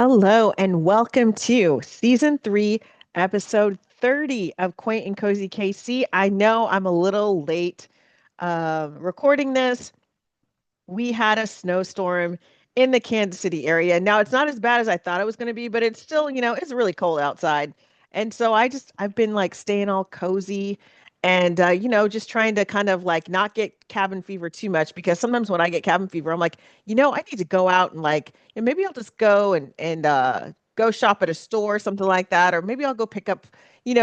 Hello and welcome to season 3, episode 30 of Quaint and Cozy KC. I know I'm a little late recording this. We had a snowstorm in the Kansas City area. Now it's not as bad as I thought it was going to be, but it's still, it's really cold outside. And so I've been like staying all cozy and, just trying to kind of like not get cabin fever too much because sometimes when I get cabin fever, I'm like, I need to go out and like, maybe I'll just go and go shop at a store, something like that. Or maybe I'll go pick up,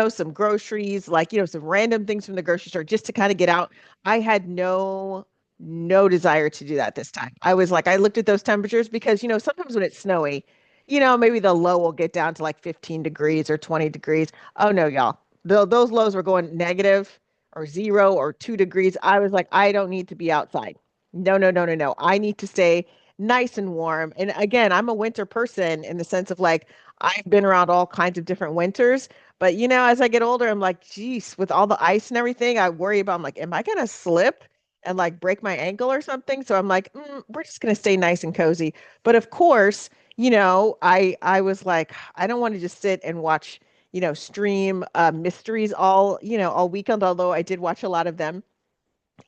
some groceries, like, some random things from the grocery store just to kind of get out. I had no desire to do that this time. I was like, I looked at those temperatures because, sometimes when it's snowy, maybe the low will get down to like 15 degrees or 20 degrees. Oh no, y'all. Those lows were going negative or 0 or 2 degrees. I was like, I don't need to be outside. No, no, no, no, no. I need to stay nice and warm. And again, I'm a winter person in the sense of like, I've been around all kinds of different winters. But, as I get older, I'm like, geez, with all the ice and everything, I worry about, I'm like, am I going to slip and like break my ankle or something? So I'm like, we're just going to stay nice and cozy. But of course, I was like, I don't want to just sit and watch, stream mysteries all weekend, although I did watch a lot of them.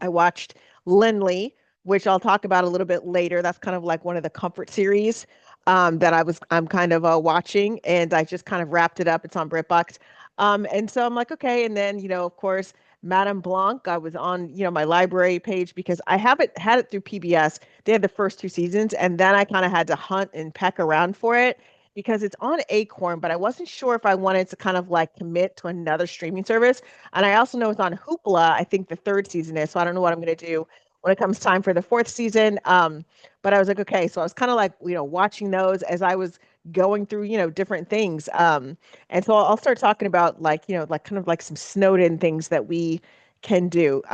I watched Lynley, which I'll talk about a little bit later. That's kind of like one of the comfort series that I'm kind of watching, and I just kind of wrapped it up. It's on BritBox. And so I'm like, okay. And then, of course, Madame Blanc, I was on, my library page because I haven't had it through PBS. They had the first two seasons, and then I kind of had to hunt and peck around for it because it's on Acorn, but I wasn't sure if I wanted to kind of like commit to another streaming service. And I also know it's on Hoopla. I think the third season is. So I don't know what I'm going to do when it comes time for the fourth season. But I was like, okay. So I was kind of like, watching those as I was going through, different things. And so I'll start talking about like, like kind of like some snowed in things that we can do.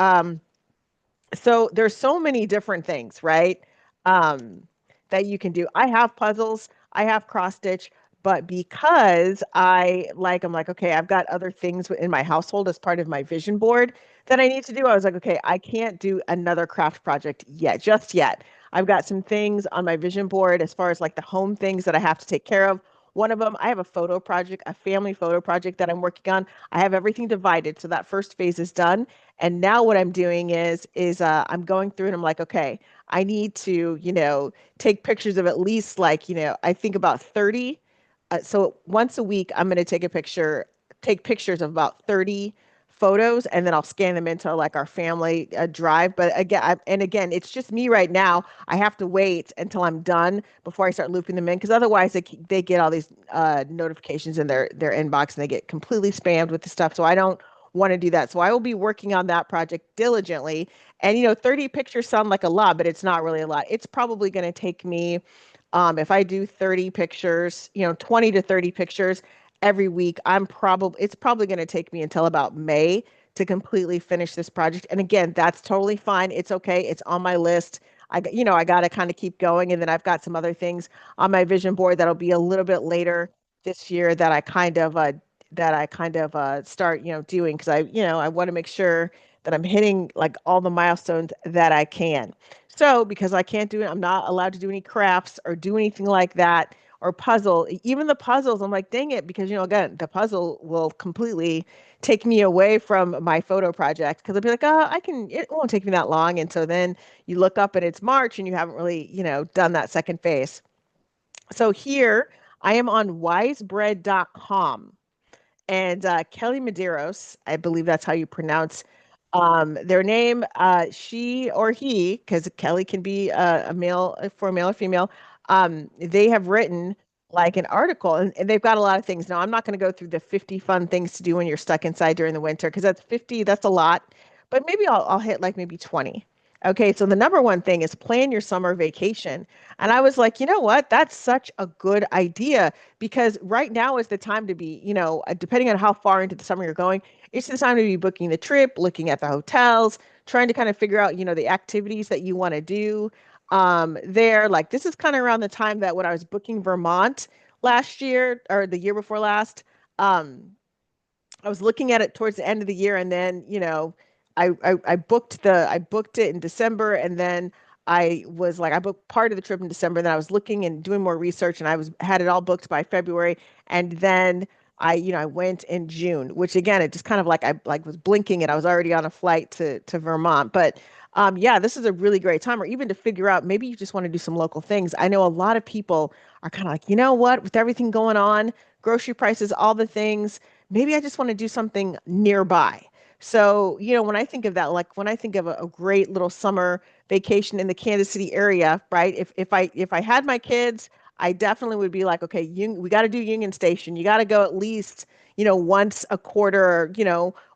So there's so many different things, right? Um, that you can do. I have puzzles, I have cross stitch, but because I'm like, okay, I've got other things in my household as part of my vision board that I need to do. I was like, okay, I can't do another craft project yet, just yet. I've got some things on my vision board as far as like the home things that I have to take care of. One of them, I have a photo project, a family photo project that I'm working on. I have everything divided. So that first phase is done. And now what I'm doing is I'm going through and I'm like, okay, I need to, take pictures of at least like, I think about 30. So once a week, I'm going to take pictures of about 30 photos, and then I'll scan them into like our family drive. But again, it's just me right now. I have to wait until I'm done before I start looping them in, because otherwise they get all these notifications in their inbox and they get completely spammed with the stuff. So I don't want to do that. So I will be working on that project diligently. And 30 pictures sound like a lot, but it's not really a lot. It's probably going to take me, if I do 30 pictures, 20 to 30 pictures every week, it's probably going to take me until about May to completely finish this project. And again, that's totally fine. It's okay. It's on my list. I got to kind of keep going. And then I've got some other things on my vision board that'll be a little bit later this year that I kind of start, doing, because I want to make sure that I'm hitting like all the milestones that I can. So because I can't do it, I'm not allowed to do any crafts or do anything like that or puzzle. Even the puzzles, I'm like, dang it, because again, the puzzle will completely take me away from my photo project because I'll be like, oh, it won't take me that long. And so then you look up and it's March and you haven't really, done that second phase. So here I am on wisebread.com. And Kelly Medeiros, I believe that's how you pronounce their name. She or he, because Kelly can be a male, for a male or female. They have written like an article, and they've got a lot of things. Now, I'm not going to go through the 50 fun things to do when you're stuck inside during the winter, because that's 50, that's a lot. But maybe I'll hit like maybe 20. Okay, so the number one thing is plan your summer vacation. And I was like, you know what? That's such a good idea, because right now is the time to be, depending on how far into the summer you're going, it's the time to be booking the trip, looking at the hotels, trying to kind of figure out, the activities that you want to do there. Like this is kind of around the time that when I was booking Vermont last year or the year before last, um, I was looking at it towards the end of the year, and then I booked it in December, and then I was like, I booked part of the trip in December, then I was looking and doing more research, and I was had it all booked by February, and then I went in June, which again, it just kind of like I like was blinking and I was already on a flight to Vermont. But yeah, this is a really great time, or even to figure out maybe you just want to do some local things. I know a lot of people are kind of like, you know what, with everything going on, grocery prices, all the things, maybe I just want to do something nearby. So, when I think of that, like when I think of a great little summer vacation in the Kansas City area, right? If I had my kids, I definitely would be like, okay, we got to do Union Station. You got to go at least, once a quarter,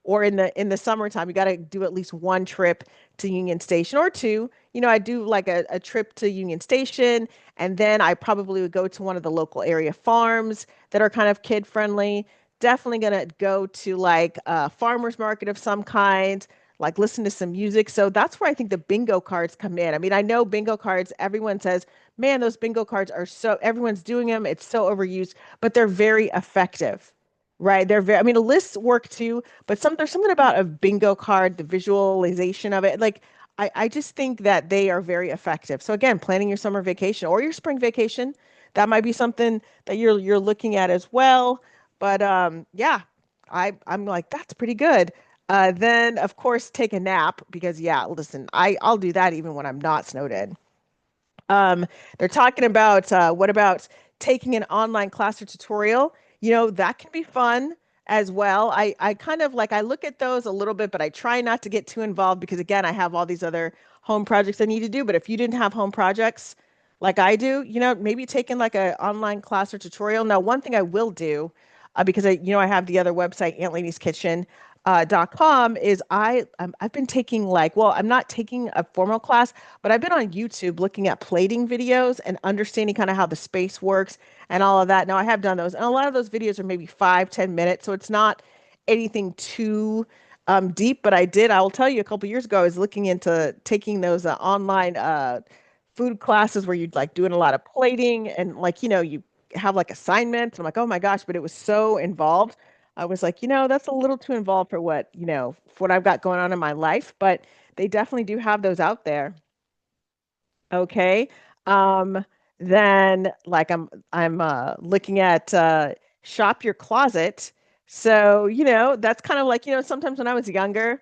or in the summertime, you got to do at least one trip to Union Station or two. I do like a trip to Union Station, and then I probably would go to one of the local area farms that are kind of kid friendly. Definitely gonna go to like a farmer's market of some kind, like listen to some music. So that's where I think the bingo cards come in. I mean, I know bingo cards, everyone says, man, those bingo cards are so, everyone's doing them. It's so overused, but they're very effective, right? They're very, I mean, lists work too, but there's something about a bingo card, the visualization of it. Like, I just think that they are very effective. So again, planning your summer vacation or your spring vacation, that might be something that you're looking at as well. But yeah, I'm like, that's pretty good. Then of course take a nap because yeah, listen, I'll do that even when I'm not snowed in. Um, they're talking about what about taking an online class or tutorial? That can be fun as well. I kind of like I look at those a little bit, but I try not to get too involved because again, I have all these other home projects I need to do. But if you didn't have home projects like I do, maybe taking like an online class or tutorial. Now, one thing I will do, because I have the other website, Aunt Lady's Kitchen. .com is I've been taking like, well, I'm not taking a formal class, but I've been on YouTube looking at plating videos and understanding kind of how the space works and all of that. Now I have done those, and a lot of those videos are maybe 5, 10 minutes, so it's not anything too deep. But I will tell you, a couple years ago, I was looking into taking those online food classes where you'd like doing a lot of plating and like you have like assignments. I'm like, oh my gosh, but it was so involved. I was like, that's a little too involved for for what I've got going on in my life, but they definitely do have those out there. Okay. Um, then like I'm looking at shop your closet. So, that's kind of like, sometimes when I was younger,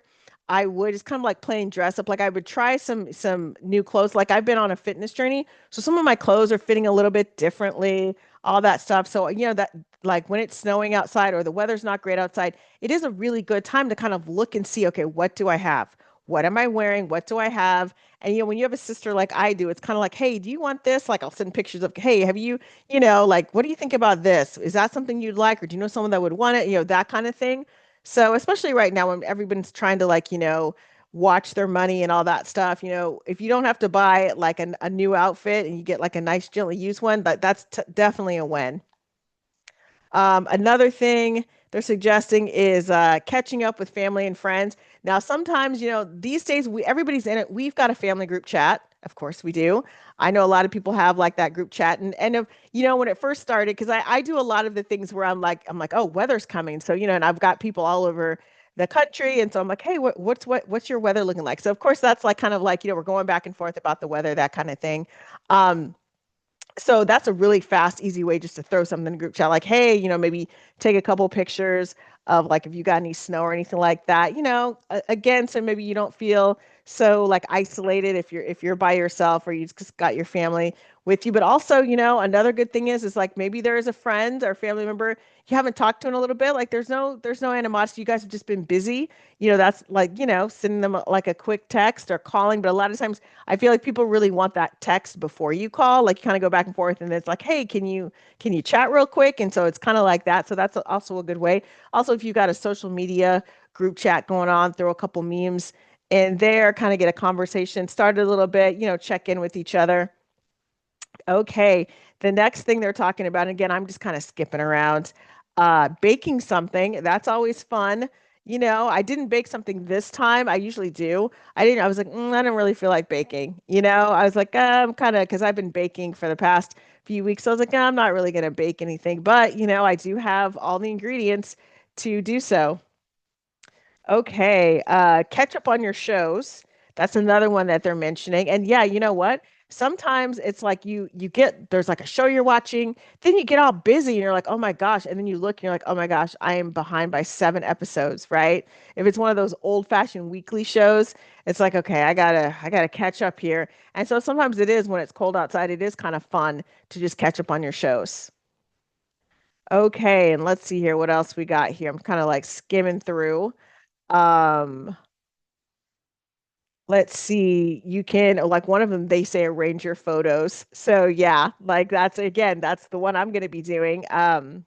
I would just kind of like playing dress up. Like I would try some new clothes. Like I've been on a fitness journey. So some of my clothes are fitting a little bit differently, all that stuff. So, that like when it's snowing outside or the weather's not great outside, it is a really good time to kind of look and see, okay, what do I have? What am I wearing? What do I have? And when you have a sister like I do, it's kind of like, hey, do you want this? Like I'll send pictures of, hey, have you, like what do you think about this? Is that something you'd like, or do you know someone that would want it? That kind of thing. So especially right now when everyone's trying to like, watch their money and all that stuff, if you don't have to buy like a new outfit and you get like a nice gently used one, that's definitely a win. Another thing they're suggesting is catching up with family and friends. Now, sometimes, these days everybody's in it. We've got a family group chat. Of course we do. I know a lot of people have like that group chat. And if, when it first started, because I do a lot of the things where I'm like, oh, weather's coming. So, and I've got people all over the country. And so I'm like, hey, what's your weather looking like? So of course that's like kind of like, we're going back and forth about the weather, that kind of thing. Um, so that's a really fast, easy way just to throw something in the group chat, like, hey, maybe take a couple pictures of like if you got any snow or anything like that, again, so maybe you don't feel so like isolated if you're by yourself or you just got your family with you. But also, another good thing is like maybe there is a friend or family member you haven't talked to in a little bit. Like there's no animosity. You guys have just been busy. That's like, sending them like a quick text or calling. But a lot of times I feel like people really want that text before you call. Like you kind of go back and forth and it's like, hey, can you chat real quick? And so it's kind of like that. So that's also a good way. Also, if you got a social media group chat going on, throw a couple memes in there, kind of get a conversation started a little bit, check in with each other. Okay. The next thing they're talking about, and again, I'm just kind of skipping around. Baking something. That's always fun. I didn't bake something this time. I usually do. I didn't. I was like, I don't really feel like baking. I was like, I'm kind of because I've been baking for the past few weeks. So I was like, I'm not really gonna bake anything. But I do have all the ingredients to do so. Okay, catch up on your shows. That's another one that they're mentioning. And yeah, you know what? Sometimes it's like you get there's like a show you're watching, then you get all busy and you're like, "Oh my gosh." And then you look and you're like, "Oh my gosh, I am behind by 7 episodes," right? If it's one of those old-fashioned weekly shows, it's like, "Okay, I gotta catch up here." And so sometimes it is when it's cold outside, it is kind of fun to just catch up on your shows. Okay, and let's see here what else we got here. I'm kind of like skimming through. Um Let's see, you can like one of them they say arrange your photos. So yeah, like that's again, that's the one I'm going to be doing. And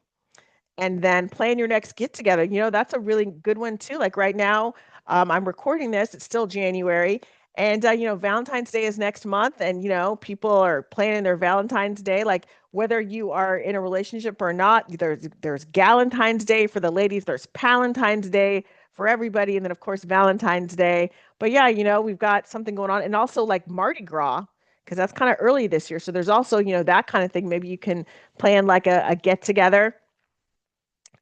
then plan your next get together. That's a really good one too. Like right now, I'm recording this, it's still January. And, Valentine's Day is next month. And, people are planning their Valentine's Day. Like whether you are in a relationship or not, there's Galentine's Day for the ladies, there's Palentine's Day for everybody. And then, of course, Valentine's Day. But yeah, we've got something going on. And also like Mardi Gras, because that's kind of early this year. So there's also, that kind of thing. Maybe you can plan like a get together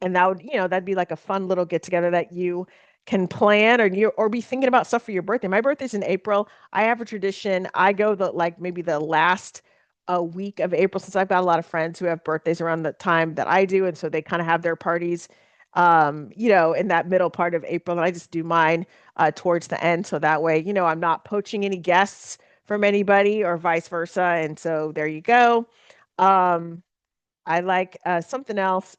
and that'd be like a fun little get together that you can plan or be thinking about stuff for your birthday. My birthday's in April. I have a tradition. I go the like maybe the last a week of April since I've got a lot of friends who have birthdays around the time that I do. And so they kind of have their parties in that middle part of April. And I just do mine towards the end. So that way, I'm not poaching any guests from anybody or vice versa. And so there you go. Um, I like something else,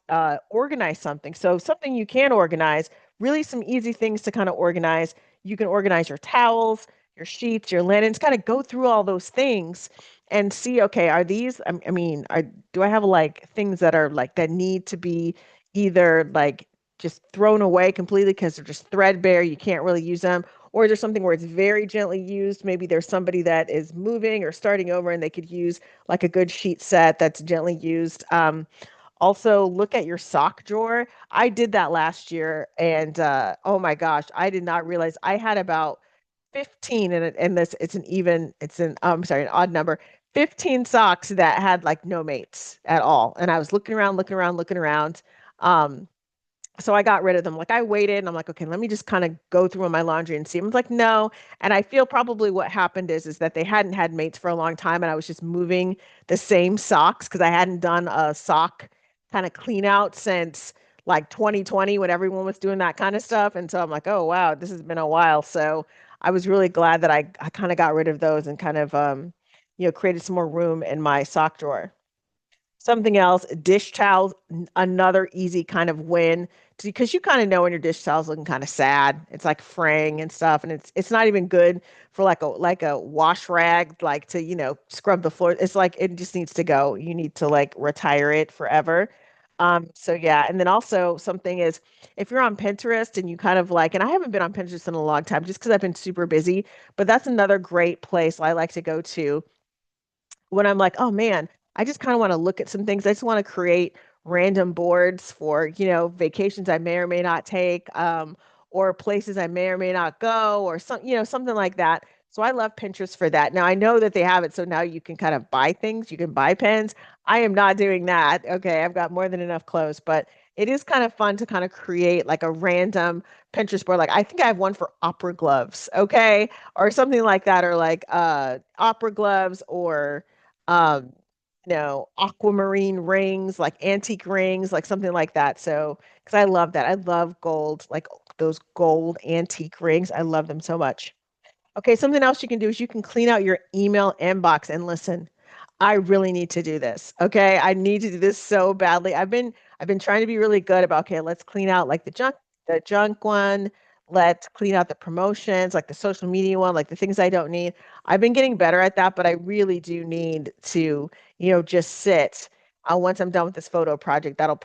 organize something. So, something you can organize, really some easy things to kind of organize. You can organize your towels, your sheets, your linens, kind of go through all those things and see, okay, are these, I mean, do I have like things that are like that need to be either like just thrown away completely because they're just threadbare, you can't really use them, or is there something where it's very gently used? Maybe there's somebody that is moving or starting over and they could use like a good sheet set that's gently used. Also, look at your sock drawer. I did that last year, and oh my gosh, I did not realize I had about 15 in it. And this, it's an, I'm sorry, an odd number. 15 socks that had like no mates at all. And I was looking around, looking around, looking around. Um, so I got rid of them. Like I waited and I'm like, okay, let me just kind of go through my laundry and see. I'm like, no. And I feel probably what happened is that they hadn't had mates for a long time and I was just moving the same socks because I hadn't done a sock kind of clean out since like 2020 when everyone was doing that kind of stuff. And so I'm like, oh wow, this has been a while. So I was really glad that I kind of got rid of those and kind of created some more room in my sock drawer. Something else, dish towels, another easy kind of win because you kind of know when your dish towel's looking kind of sad. It's like fraying and stuff, and it's not even good for like a wash rag, like to scrub the floor. It's like it just needs to go. You need to like retire it forever. So yeah, and then also something is if you're on Pinterest and you kind of like, and I haven't been on Pinterest in a long time just because I've been super busy, but that's another great place I like to go to when I'm like, oh man, I just kind of want to look at some things. I just want to create random boards for, vacations I may or may not take, or places I may or may not go, or something like that. So I love Pinterest for that. Now I know that they have it, so now you can kind of buy things. You can buy pens. I am not doing that. Okay, I've got more than enough clothes, but it is kind of fun to kind of create like a random Pinterest board. Like I think I have one for opera gloves, okay, or something like that, or like opera gloves or um, aquamarine rings, like antique rings, like something like that. So, because I love that. I love gold, like those gold antique rings. I love them so much. Okay, something else you can do is you can clean out your email inbox and listen. I really need to do this. Okay, I need to do this so badly. I've been trying to be really good about okay, let's clean out like the junk one. Let's clean out the promotions, like the social media one, like the things I don't need. I've been getting better at that, but I really do need to, just sit. Once I'm done with this photo project, that'll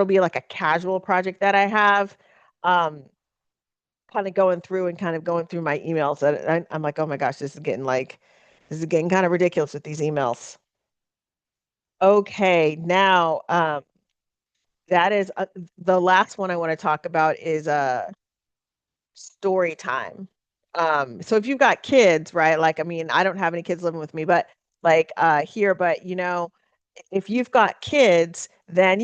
be like a casual project that I have. Um, Kind of going through and kind of going through my emails that I'm like, oh my gosh, this is getting kind of ridiculous with these emails. Okay, now that is the last one I want to talk about is story time. So if you've got kids, right? Like, I mean, I don't have any kids living with me, but like here, but if you've got kids, then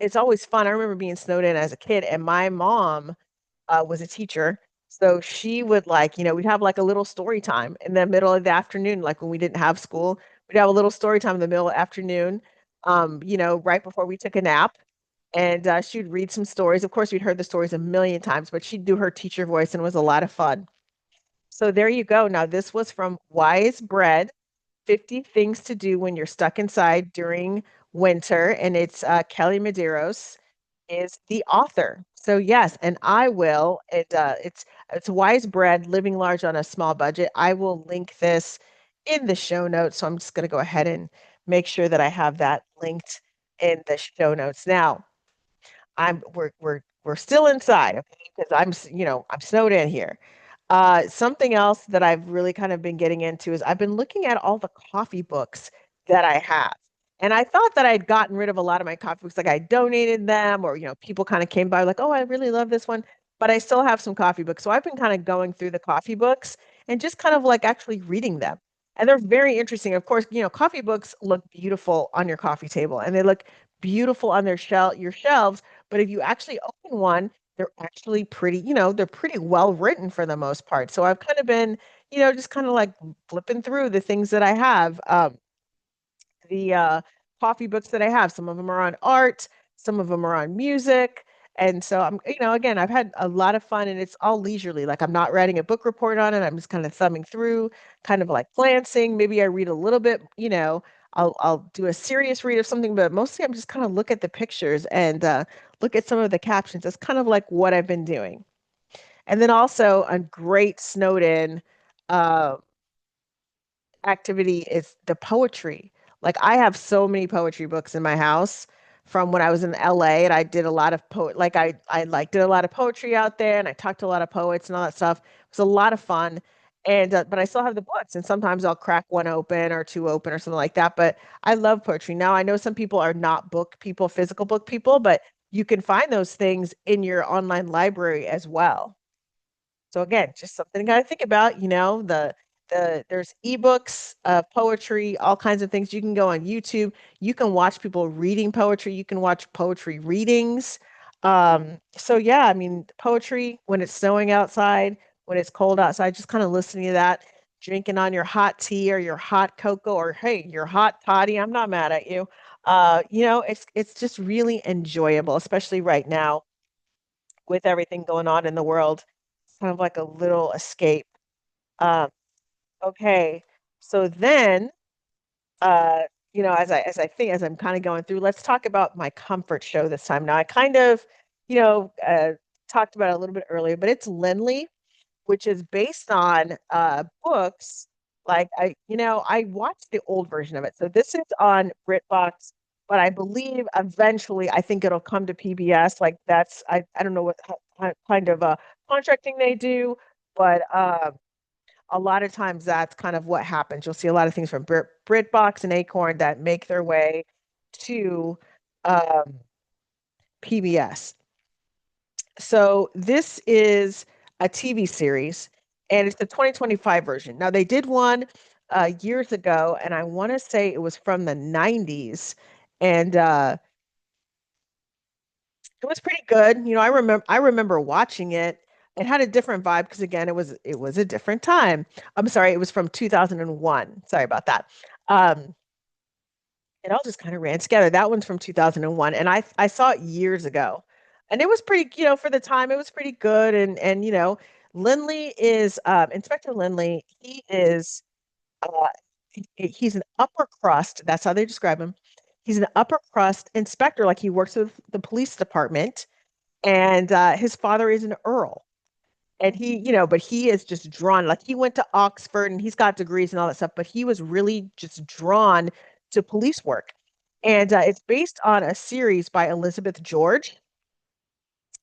it's always fun. I remember being snowed in as a kid, and my mom was a teacher. So she would like, we'd have like a little story time in the middle of the afternoon, like when we didn't have school, we'd have a little story time in the middle of the afternoon, right before we took a nap. And she'd read some stories. Of course, we'd heard the stories a million times, but she'd do her teacher voice and it was a lot of fun. So there you go. Now, this was from Wise Bread, 50 Things to Do When You're Stuck Inside During Winter. And it's Kelly Medeiros is the author. So yes, and I will. It's Wise Bread, Living Large on a Small Budget. I will link this in the show notes. So I'm just going to go ahead and make sure that I have that linked in the show notes. Now, we're still inside, okay? Because I'm snowed in here. Something else that I've really kind of been getting into is I've been looking at all the coffee books that I have. And I thought that I'd gotten rid of a lot of my coffee books, like I donated them, or people kind of came by like, oh, I really love this one, but I still have some coffee books. So I've been kind of going through the coffee books and just kind of like actually reading them. And they're very interesting. Of course, coffee books look beautiful on your coffee table and they look beautiful on your shelves. But if you actually open one, they're actually pretty, they're pretty well written for the most part. So I've kind of been, just kind of like flipping through the things that I have. The coffee books that I have, some of them are on art, some of them are on music. And so again, I've had a lot of fun and it's all leisurely. Like I'm not writing a book report on it. I'm just kind of thumbing through, kind of like glancing. Maybe I read a little bit, I'll do a serious read of something, but mostly I'm just kind of look at the pictures and look at some of the captions. That's kind of like what I've been doing. And then also a great snowed in uh, activity is the poetry. Like I have so many poetry books in my house from when I was in LA and I did a lot of like I like did a lot of poetry out there and I talked to a lot of poets and all that stuff. It was a lot of fun. And but I still have the books and sometimes I'll crack one open or two open or something like that. But I love poetry. Now I know some people are not book people, physical book people, but you can find those things in your online library as well. So again, just something to kind of think about, there's ebooks, poetry, all kinds of things. You can go on YouTube. You can watch people reading poetry. You can watch poetry readings. So yeah, I mean, poetry when it's snowing outside, when it's cold outside, just kind of listening to that, drinking on your hot tea or your hot cocoa or hey, your hot toddy. I'm not mad at you. It's just really enjoyable, especially right now with everything going on in the world. It's kind of like a little escape. Um, okay, so then, as I'm kind of going through, let's talk about my comfort show this time. Now, I kind of, you know, uh, talked about it a little bit earlier, but it's Lynley, which is based on books. Like I watched the old version of it. So this is on BritBox, but I believe eventually I think it'll come to PBS. Like I don't know what kind of contracting they do, but a lot of times that's kind of what happens. You'll see a lot of things from BritBox and Acorn that make their way to um, PBS. So this is a TV series, and it's the 2025 version. Now they did one years ago, and I want to say it was from the 90s, and it was pretty good. I remember watching it. It had a different vibe because again, it was a different time. I'm sorry, it was from 2001. Sorry about that. Um, it all just kind of ran together. That one's from 2001, and I saw it years ago, and it was pretty. For the time, it was pretty good. And Lindley is Inspector Lynley. He is uh, he's an upper crust. That's how they describe him. He's an upper crust inspector, like he works with the police department, and his father is an earl. And but he is just drawn, like he went to Oxford and he's got degrees and all that stuff, but he was really just drawn to police work. And it's based on a series by Elizabeth George.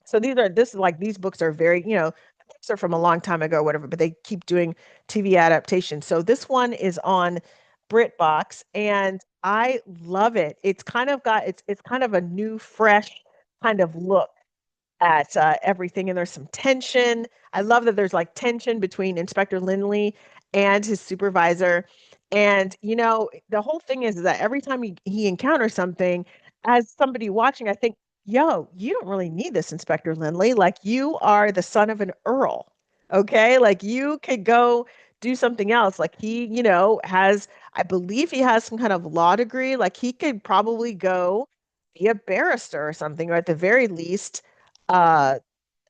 So this is like these books are very, the books are from a long time ago, whatever, but they keep doing TV adaptations. So this one is on BritBox and I love it. It's kind of a new, fresh kind of look at everything, and there's some tension. I love that there's like tension between Inspector Lynley and his supervisor. And the whole thing is that every time he encounters something, as somebody watching, I think, yo, you don't really need this, Inspector Lynley. Like you are the son of an earl. Okay, like you could go do something else. Like he, has, I believe he has some kind of law degree. Like he could probably go be a barrister or something, or at the very least, uh,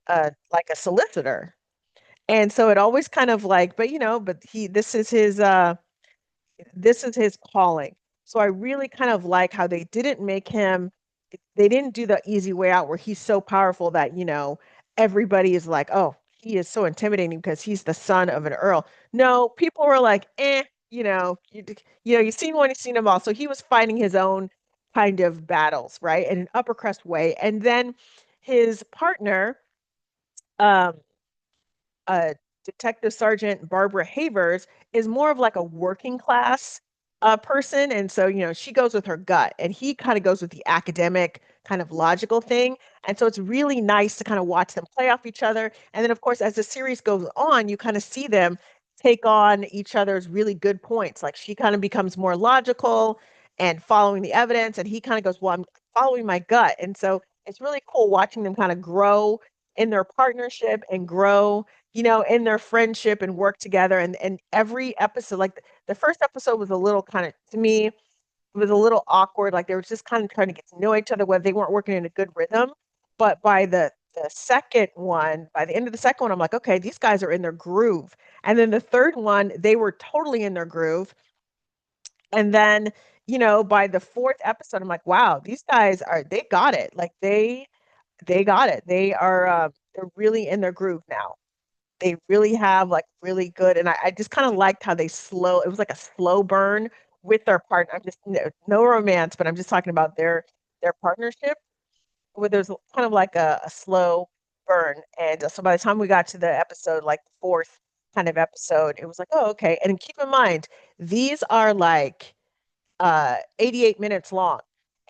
like a solicitor. And so it always kind of like, but but this is his calling. So I really kind of like how they didn't do the easy way out where he's so powerful that, everybody is like, oh, he is so intimidating because he's the son of an earl. No, people were like, you've seen one, you've seen them all. So he was fighting his own kind of battles, right? In an upper crust way. And then his partner, um, uh, Detective Sergeant Barbara Havers is more of like a working class person. And so, she goes with her gut and he kind of goes with the academic kind of logical thing. And so it's really nice to kind of watch them play off each other. And then, of course, as the series goes on, you kind of see them take on each other's really good points. Like she kind of becomes more logical and following the evidence. And he kind of goes, well, I'm following my gut. And so it's really cool watching them kind of grow in their partnership and grow in their friendship and work together. And every episode, like the first episode was a little kind of, to me, it was a little awkward. Like they were just kind of trying to get to know each other, whether they weren't working in a good rhythm. But by the second one, by the end of the second one, I'm like, okay, these guys are in their groove. And then the third one, they were totally in their groove. And then, by the fourth episode, I'm like, wow, these guys they got it. Like they got it. They're really in their groove now. They really have like really good, and I just kind of liked how it was like a slow burn with their partner. I'm just no romance, but I'm just talking about their partnership where there's kind of like a slow burn. And so by the time we got to the episode, like the fourth kind of episode, it was like, oh, okay. And keep in mind, these are like 88 minutes long.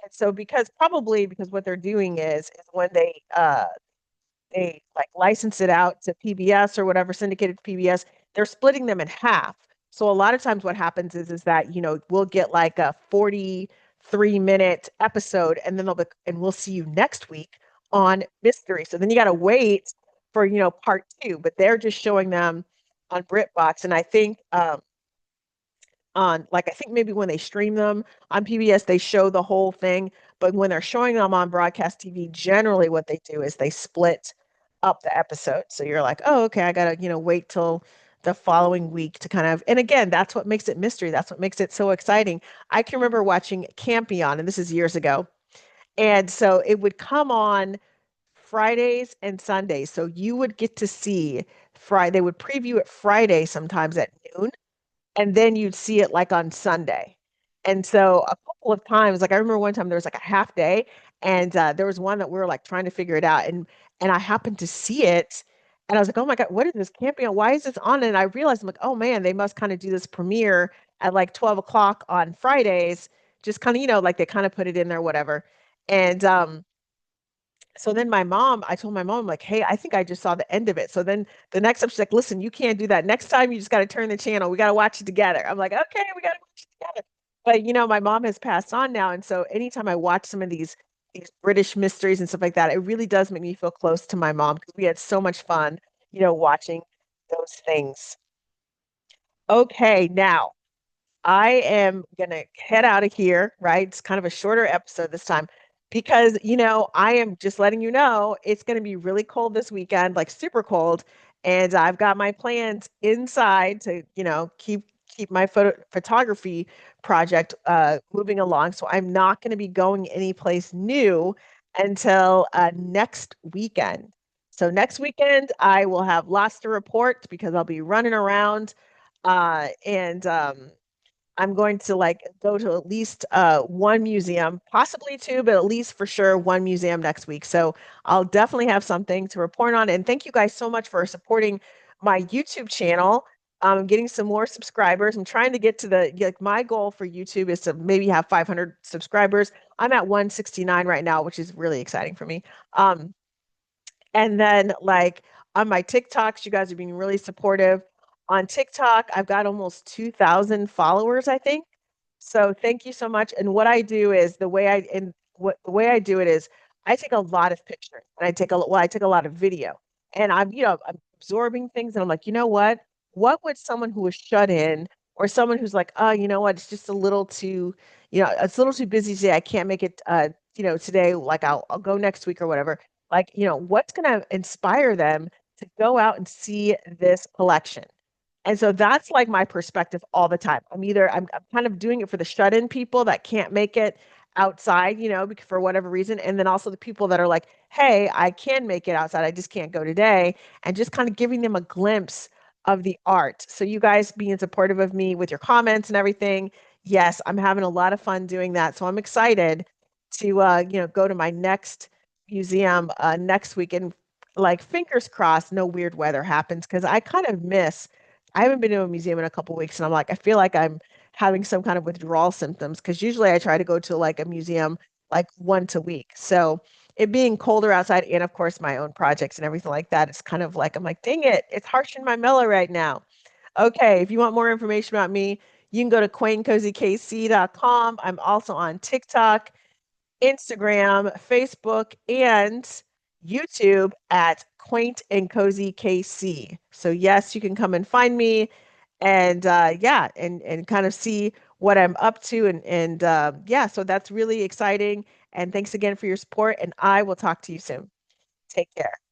And so because what they're doing is when they like license it out to PBS or whatever, syndicated to PBS, they're splitting them in half. So a lot of times what happens is that, we'll get like a 43-minute episode and then and we'll see you next week on Mystery. So then you got to wait for, part two, but they're just showing them on BritBox. And I think I think maybe when they stream them on PBS, they show the whole thing. But when they're showing them on broadcast TV, generally what they do is they split up the episode. So you're like, oh, okay, I gotta, wait till the following week to kind of, and again, that's what makes it mystery. That's what makes it so exciting. I can remember watching Campion, and this is years ago. And so it would come on Fridays and Sundays. So you would get to see Friday, they would preview it Friday sometimes at noon and then you'd see it like on Sunday. And so a couple of times, like I remember one time there was like a half day, and there was one that we were like trying to figure it out, and I happened to see it, and I was like, oh my God, what is this Campion? Why is this on? And I realized I'm like, oh man, they must kind of do this premiere at like 12 o'clock on Fridays, just kind of like they kind of put it in there, whatever. And so then I told my mom, like, hey, I think I just saw the end of it. So then the next time she's like, listen, you can't do that. Next time you just got to turn the channel. We got to watch it together. I'm like, okay, we got to watch it together. But my mom has passed on now. And so anytime I watch some of these British mysteries and stuff like that, it really does make me feel close to my mom because we had so much fun, watching those things. Okay, now I am gonna head out of here, right? It's kind of a shorter episode this time because, I am just letting you know it's gonna be really cold this weekend, like super cold. And I've got my plans inside to, keep my photography project moving along. So I'm not gonna be going anyplace new until next weekend. So next weekend I will have lots to report because I'll be running around and I'm going to like go to at least one museum, possibly two, but at least for sure one museum next week. So I'll definitely have something to report on. And thank you guys so much for supporting my YouTube channel. I'm getting some more subscribers. I'm trying to get to like my goal for YouTube is to maybe have 500 subscribers. I'm at 169 right now, which is really exciting for me. Um, and then like on my TikToks, you guys are being really supportive. On TikTok, I've got almost 2,000 followers, I think. So thank you so much. And what I do is the way I do it is I take a lot of pictures and I take a lot of video. And I'm absorbing things. And I'm like, you know what? What would someone who is shut in or someone who's like, oh, you know what? It's just a little too, it's a little too busy today. I can't make it, today. Like I'll go next week or whatever. Like, what's going to inspire them to go out and see this collection? And so that's like my perspective all the time. I'm kind of doing it for the shut-in people that can't make it outside, for whatever reason. And then also the people that are like, hey, I can make it outside. I just can't go today. And just kind of giving them a glimpse of the art. So you guys being supportive of me with your comments and everything. Yes, I'm having a lot of fun doing that. So I'm excited to go to my next museum next week and like fingers crossed no weird weather happens because I haven't been to a museum in a couple weeks and I'm like I feel like I'm having some kind of withdrawal symptoms because usually I try to go to like a museum like once a week. So it being colder outside and of course my own projects and everything like that, it's kind of like I'm like, dang it, it's harshing my mellow right now. Okay, if you want more information about me, you can go to quaintandcozykc.com. I'm also on TikTok, Instagram, Facebook, and YouTube at Quaint and Cozy KC. So yes, you can come and find me and yeah, and kind of see what I'm up to and yeah, so that's really exciting. And thanks again for your support and I will talk to you soon. Take care.